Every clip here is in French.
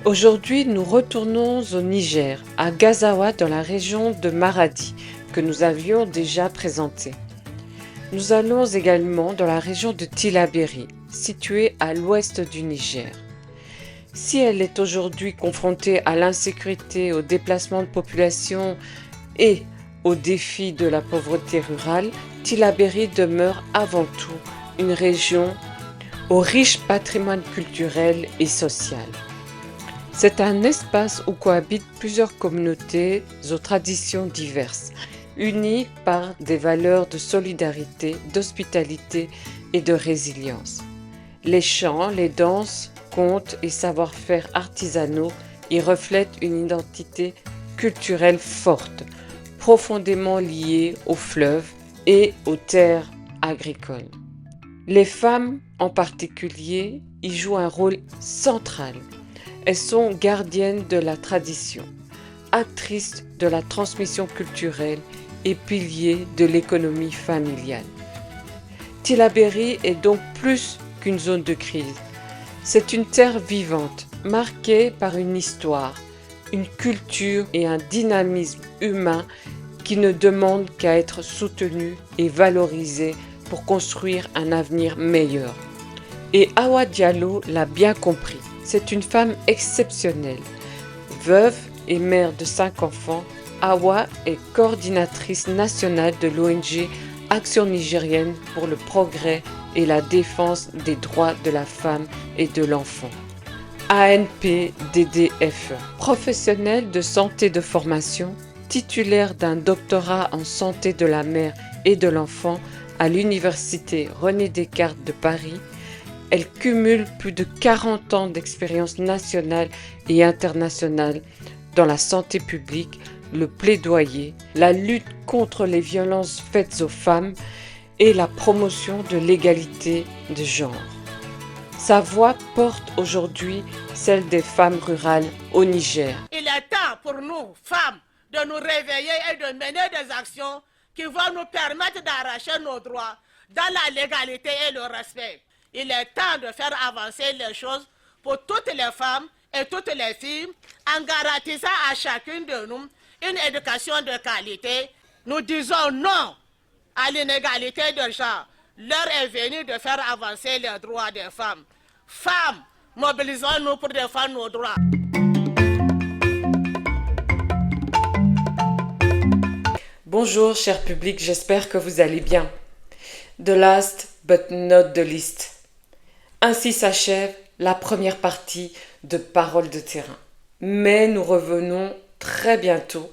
Aujourd'hui, nous retournons au Niger, à Gazawa dans la région de Maradi, que nous avions déjà présenté. Nous allons également dans la région de Tillabéri, située à l'ouest du Niger. Si elle est aujourd'hui confrontée à l'insécurité, au déplacement de population et aux défis de la pauvreté rurale, Tillabéri demeure avant tout une région au riche patrimoine culturel et social. C'est un espace où cohabitent plusieurs communautés aux traditions diverses, unies par des valeurs de solidarité, d'hospitalité et de résilience. Les chants, les danses, contes et savoir-faire artisanaux y reflètent une identité culturelle forte, profondément liée aux fleuves et aux terres agricoles. Les femmes en particulier y jouent un rôle central. Elles sont gardiennes de la tradition, actrices de la transmission culturelle et piliers de l'économie familiale. Tillabéri est donc plus qu'une zone de crise. C'est une terre vivante, marquée par une histoire, une culture et un dynamisme humain qui ne demandent qu'à être soutenus et valorisés pour construire un avenir meilleur. Et Awa Diallo l'a bien compris. C'est une femme exceptionnelle. Veuve et mère de 5 enfants, Awa est coordinatrice nationale de l'ONG Action nigérienne pour le progrès et la défense des droits de la femme et de l'enfant. ANPDDFE. Professionnelle de santé de formation, titulaire d'un doctorat en santé de la mère et de l'enfant à l'université René Descartes de Paris, elle cumule plus de 40 ans d'expérience nationale et internationale dans la santé publique, le plaidoyer, la lutte contre les violences faites aux femmes et la promotion de l'égalité de genre. Sa voix porte aujourd'hui celle des femmes rurales au Niger. Il est temps pour nous, femmes, de nous réveiller et de mener des actions qui vont nous permettre d'arracher nos droits dans la légalité et le respect. Il est temps de faire avancer les choses pour toutes les femmes et toutes les filles en garantissant à chacune de nous une éducation de qualité. Nous disons non à l'inégalité de genre. L'heure est venue de faire avancer les droits des femmes. Femmes, mobilisons-nous pour défendre nos droits. Bonjour cher public, j'espère que vous allez bien. The last but not the least. Ainsi s'achève la première partie de Paroles de terrain. Mais nous revenons très bientôt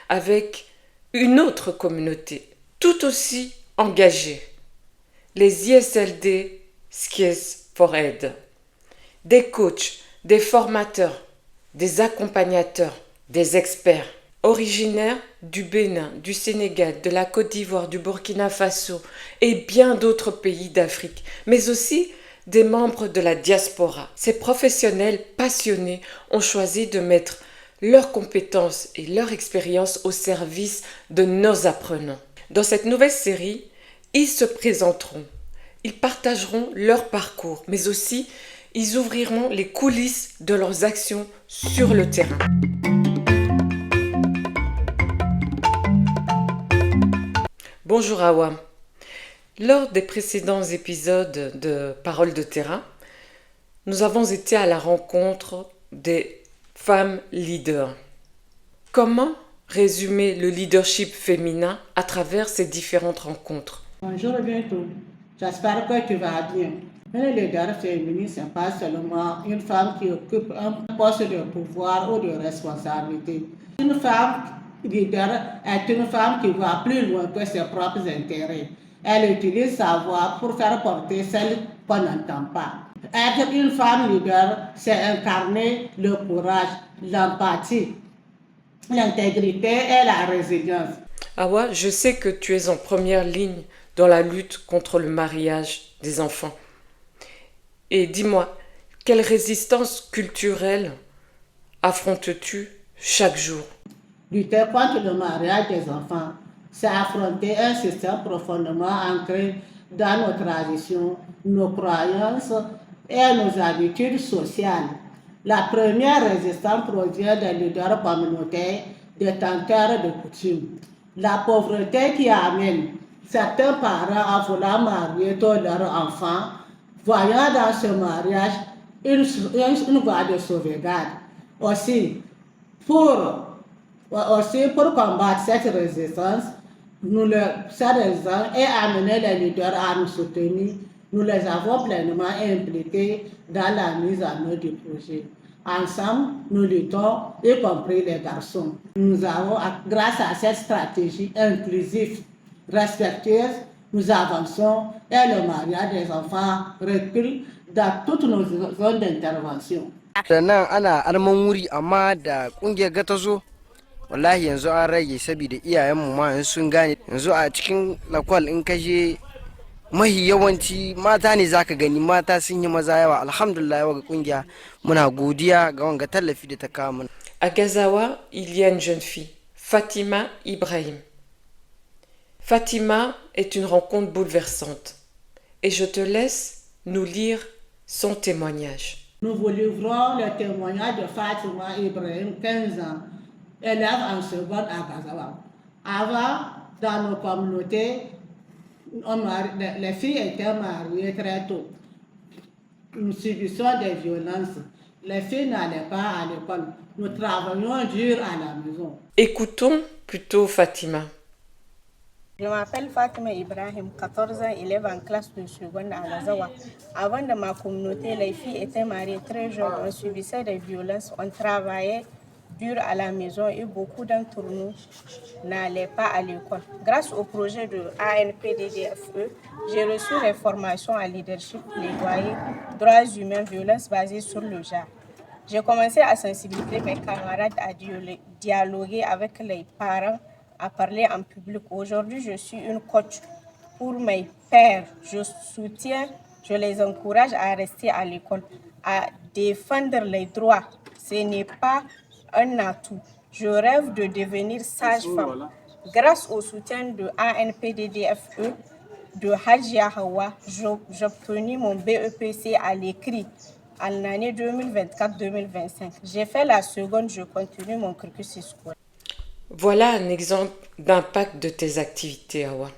avec une autre communauté, tout aussi engagée. Les ISLD Skills for Aid. Des coachs, des formateurs, des accompagnateurs, des experts. Originaires du Bénin, du Sénégal, de la Côte d'Ivoire, du Burkina Faso et bien d'autres pays d'Afrique, mais aussi des membres de la diaspora. Ces professionnels passionnés ont choisi de mettre leurs compétences et leur expérience au service de nos apprenants. Dans cette nouvelle série, ils se présenteront, ils partageront leur parcours, mais aussi ils ouvriront les coulisses de leurs actions sur le terrain. Bonjour Awa. Lors des précédents épisodes de Paroles de terrain, nous avons été à la rencontre des femmes leaders. Comment résumer le leadership féminin à travers ces différentes rencontres? Bonjour et bientôt. J'espère que tu vas bien. Le leader féminin, ce n'est pas seulement une femme qui occupe un poste de pouvoir ou de responsabilité. Une femme leader est une femme qui va plus loin que ses propres intérêts. Elle utilise sa voix pour faire porter celle qu'on n'entend pas. Être une femme leader, c'est incarner le courage, l'empathie, l'intégrité et la résilience. Awa, je sais que tu es en première ligne dans la lutte contre le mariage des enfants. Et dis-moi, quelle résistance culturelle affrontes-tu chaque jour? Lutter contre le mariage des enfants, c'est affronter un système profondément ancré dans nos traditions, nos croyances et nos habitudes sociales. La première résistance provient des leaders communautaires, détenteurs de coutumes. La pauvreté qui amène certains parents à vouloir marier tous leurs enfants, voyant dans ce mariage une voie de sauvegarde. Aussi, pour combattre cette résistance, cette résistance et amener les leaders à nous soutenir, nous les avons pleinement impliqués dans la mise en œuvre du projet. Ensemble, nous luttons, y compris les garçons. Nous avons, grâce à cette stratégie inclusive, respectueuse, nous avançons et le mariage des enfants recule dans toutes nos zones d'intervention. Sannan ana arman wuri amma da kungiyar ga ta zo wallahi yanzu an rage saboda iyayenmu ma yanzu sun gane yanzu a cikin lakwal in ka je mahi yawanci mata ne zaka gani mata sun yi maza yawa alhamdulillah yawa ga kungiya muna godiya ga wanga tallafi da ta kawo mana. À Gazawa, il y a une jeune fille, Fatima Ibrahim. Fatima est une rencontre bouleversante et je te laisse nous lire son témoignage. Nous vous livrons le témoignage de Fatima Ibrahim, 15 ans, élève en seconde à Gazawa. Avant, dans nos communautés, les filles étaient mariées très tôt. Nous subissons des violences. Les filles n'allaient pas à l'école. Nous travaillions dur à la maison. Écoutons plutôt Fatima. Je m'appelle Fatima Ibrahim, 14 ans, élève en classe de seconde à Gazawa. Avant de ma communauté, les filles étaient mariées très jeunes, on subissait des violences, on travaillait dur à la maison et beaucoup d'entre nous n'allaient pas à l'école. Grâce au projet de ANPDDFE, j'ai reçu des formations en leadership, plaidoyer, droits humains, violences basées sur le genre. J'ai commencé à sensibiliser mes camarades à dialoguer avec les parents, à parler en public. Aujourd'hui, je suis une coach pour mes pères. Je soutiens, je les encourage à rester à l'école, à défendre les droits. Ce n'est pas un atout. Je rêve de devenir sage-femme. Grâce au soutien de ANPDDFE, de Hajia Hawa, j'ai obtenu mon BEPC à l'écrit en l'année 2024-2025. J'ai fait la seconde, je continue mon cursus scolaire. Voilà un exemple d'impact de tes activités, Awa.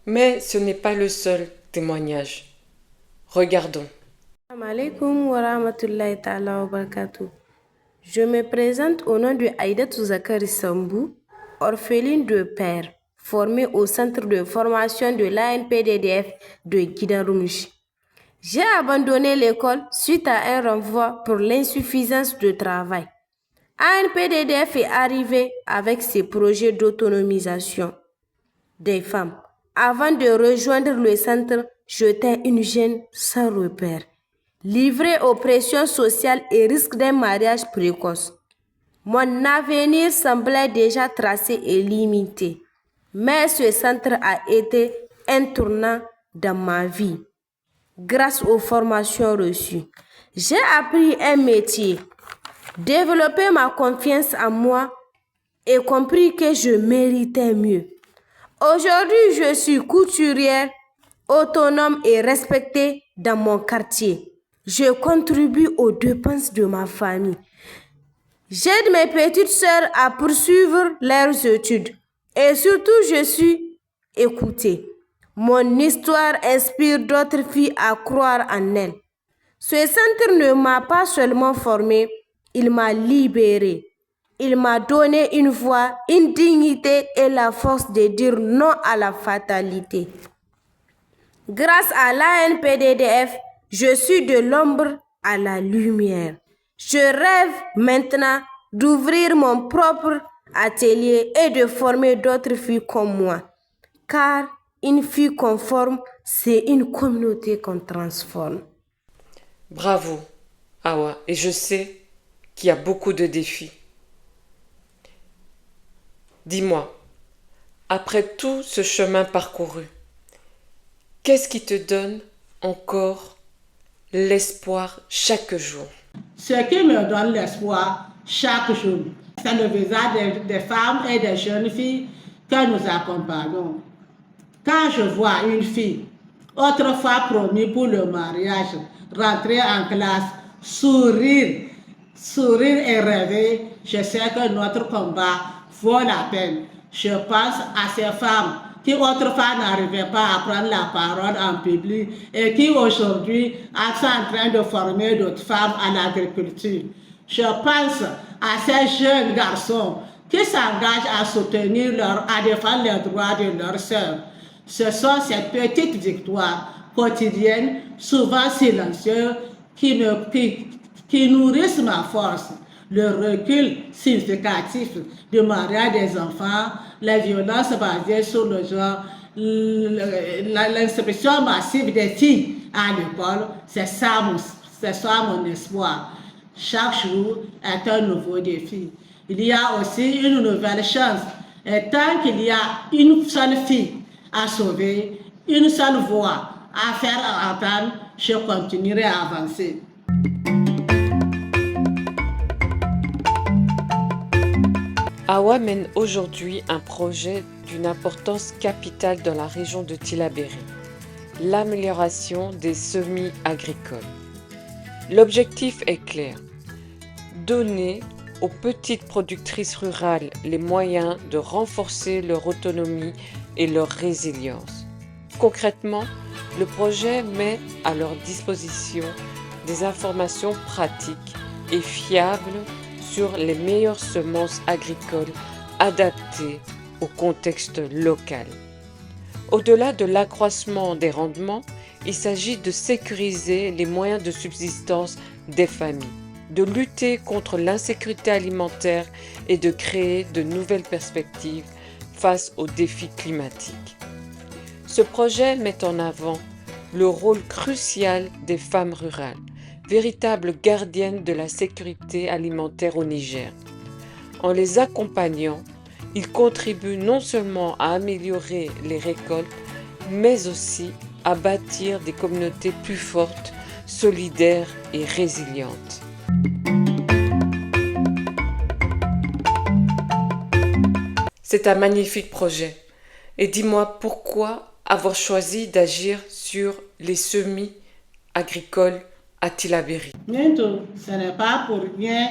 Mais ce n'est pas le seul témoignage. Regardons. Assalamu alaikum wa rahmatullahi ta'ala wa barakatuh. Je me présente au nom de Aïdatou Zakari Sambou, orpheline de père, formée au centre de formation de l'ANPDDF de Guidarumchi. J'ai abandonné l'école suite à un renvoi pour l'insuffisance de travail. ANPDDF est arrivé avec ses projets d'autonomisation des femmes. Avant de rejoindre le centre, j'étais une jeune sans repère, livrée aux pressions sociales et risque d'un mariage précoce. Mon avenir semblait déjà tracé et limité, mais ce centre a été un tournant dans ma vie. Grâce aux formations reçues, j'ai appris un métier, développé ma confiance en moi et compris que je méritais mieux. Aujourd'hui, je suis couturière, autonome et respectée dans mon quartier. Je contribue aux dépenses de ma famille. J'aide mes petites sœurs à poursuivre leurs études et surtout je suis écoutée. Mon histoire inspire d'autres filles à croire en elles. Ce centre ne m'a pas seulement formée, il m'a libérée. Il m'a donné une voix, une dignité et la force de dire non à la fatalité. Grâce à l'ANPDDF, je suis de l'ombre à la lumière. Je rêve maintenant d'ouvrir mon propre atelier et de former d'autres filles comme moi. Car une fille conforme, c'est une communauté qu'on transforme. Bravo, Awa, et je sais qu'il y a beaucoup de défis. Dis-moi, après tout ce chemin parcouru, qu'est-ce qui te donne encore l'espoir chaque jour? Ce qui me donne l'espoir chaque jour, c'est le visage des femmes et des jeunes filles que nous accompagnons. Quand je vois une fille, autrefois promise pour le mariage, rentrer en classe, sourire, sourire et rêver. Je sais que notre combat vaut la peine. Je pense à ces femmes qui autrefois n'arrivaient pas à prendre la parole en public et qui aujourd'hui sont en train de former d'autres femmes à l'agriculture. Je pense à ces jeunes garçons qui s'engagent à soutenir à défendre les droits de leurs sœurs. Ce sont ces petites victoires quotidiennes, souvent silencieuses, qui nourrissent ma force. Le recul significatif du mariage des enfants, les violences basées sur le genre, l'inscription massive des filles à l'école, c'est ça mon espoir. Chaque jour est un nouveau défi. Il y a aussi une nouvelle chance. Et tant qu'il y a une seule fille à sauver, une seule voix à faire entendre, je continuerai à avancer. Awa mène aujourd'hui un projet d'une importance capitale dans la région de Tillabéri, l'amélioration des semis agricoles. L'objectif est clair, donner aux petites productrices rurales les moyens de renforcer leur autonomie et leur résilience. Concrètement, le projet met à leur disposition des informations pratiques et fiables sur les meilleures semences agricoles adaptées au contexte local. Au-delà de l'accroissement des rendements, il s'agit de sécuriser les moyens de subsistance des familles, de lutter contre l'insécurité alimentaire et de créer de nouvelles perspectives face aux défis climatiques. Ce projet met en avant le rôle crucial des femmes rurales, véritables gardiennes de la sécurité alimentaire au Niger. En les accompagnant, ils contribuent non seulement à améliorer les récoltes, mais aussi à bâtir des communautés plus fortes, solidaires et résilientes. C'est un magnifique projet. Et dis-moi, pourquoi avoir choisi d'agir sur les semis agricoles à Tillabéri? Bientôt, ce n'est pas pour rien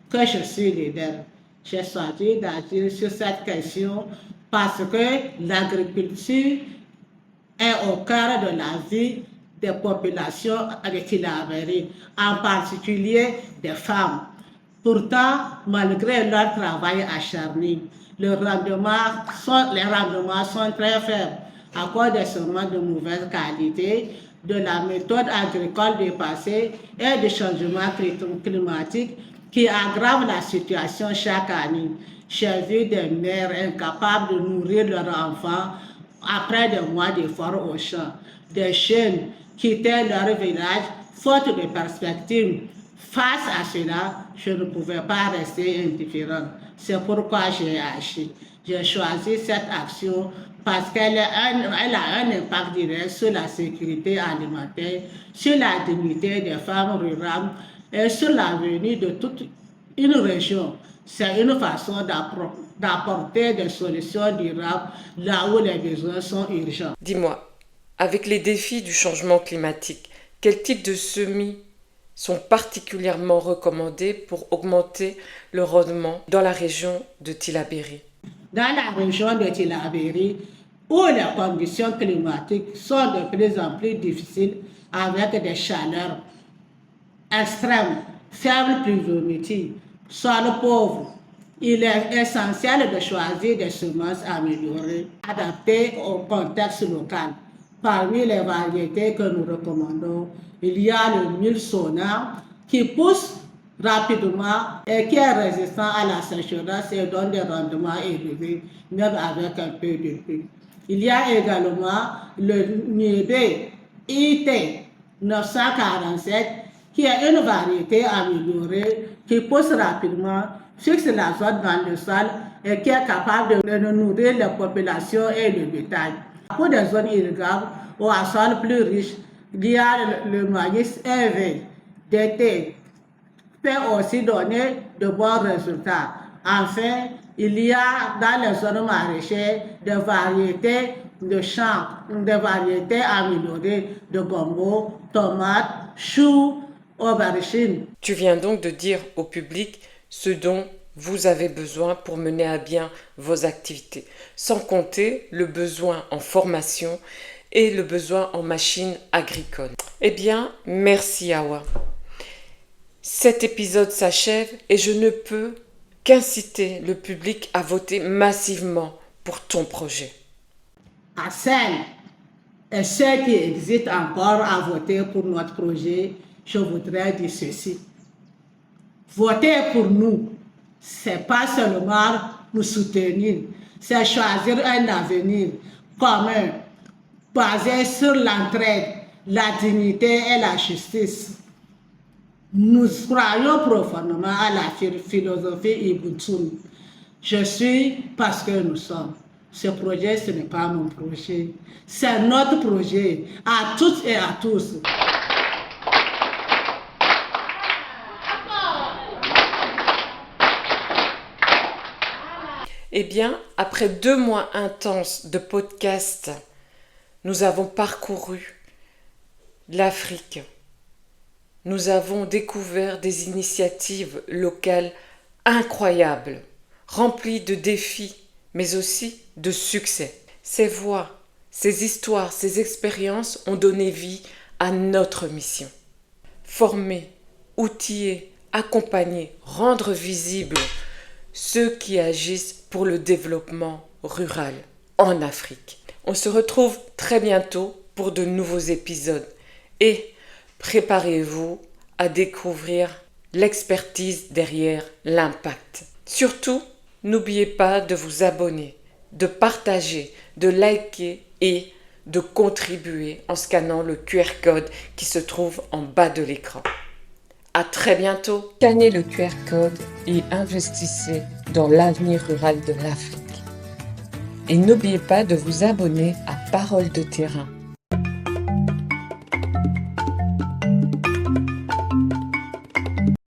que je suis leader. J'ai choisi d'agir sur cette question parce que l'agriculture est au cœur de la vie des populations de Tillabéri, en particulier des femmes. Pourtant, malgré leur travail acharné, les rendements sont très faibles à cause des semences de mauvaise qualité, de la méthode agricole dépassée et des changements climatiques qui aggravent la situation chaque année. J'ai vu des mères incapables de nourrir leurs enfants après des mois d'efforts au champ, des jeunes quittaient leur village faute de perspective. Face à cela, je ne pouvais pas rester indifférent. C'est pourquoi j'ai agi. J'ai choisi cette action parce qu'elle a un impact direct sur la sécurité alimentaire, sur la dignité des femmes rurales et sur l'avenir de toute une région. C'est une façon d'apporter des solutions durables là où les besoins sont urgents. Dis-moi, avec les défis du changement climatique, quel type de semis sont particulièrement recommandés pour augmenter le rendement dans la région de Tillabéri? Dans la région de Tillabéri, où les conditions climatiques sont de plus en plus difficiles avec des chaleurs extrêmes, faible pluviométrie, sol pauvre, il est essentiel de choisir des semences améliorées, adaptées au contexte local. Parmi les variétés que nous recommandons, il y a le mil Sona qui pousse rapidement et qui est résistant à la sécheresse et donne des rendements élevés, même avec un peu de pluie. Il y a également le Niébé IT 947 qui est une variété améliorée qui pousse rapidement, fixe la zone dans le sol et qui est capable de nourrir les populations et le bétail. Pour des zones irrigables ou à sol plus riche, il y a le maïs EV d'été peut aussi donner de bons résultats. Enfin, il y a dans les zones maraîchères des variétés de champs, des variétés améliorées de gombo, tomates, choux, aubergines. Tu viens donc de dire au public ce dont vous avez besoin pour mener à bien vos activités, sans compter le besoin en formation et le besoin en machines agricoles. Eh bien, merci Awa. Cet épisode s'achève et je ne peux qu'inciter le public à voter massivement pour ton projet. À celles et ceux qui hésitent encore à voter pour notre projet, je voudrais dire ceci. Voter pour nous, c'est pas seulement nous soutenir, c'est choisir un avenir commun, basé sur l'entraide, la dignité et la justice. Nous croyons profondément à la philosophie Ubuntu. Je suis parce que nous sommes. Ce projet, ce n'est pas mon projet. C'est notre projet, à toutes et à tous. Eh bien, après 2 mois intenses de podcast, nous avons parcouru l'Afrique. Nous avons découvert des initiatives locales incroyables, remplies de défis, mais aussi de succès. Ces voix, ces histoires, ces expériences ont donné vie à notre mission. Former, outiller, accompagner, rendre visibles ceux qui agissent pour le développement rural en Afrique. On se retrouve très bientôt pour de nouveaux épisodes et préparez-vous à découvrir l'expertise derrière l'impact. Surtout, n'oubliez pas de vous abonner, de partager, de liker et de contribuer en scannant le QR code qui se trouve en bas de l'écran. À très bientôt. Scannez le QR code et investissez dans l'avenir rural de l'Afrique. Et n'oubliez pas de vous abonner à Parole de terrain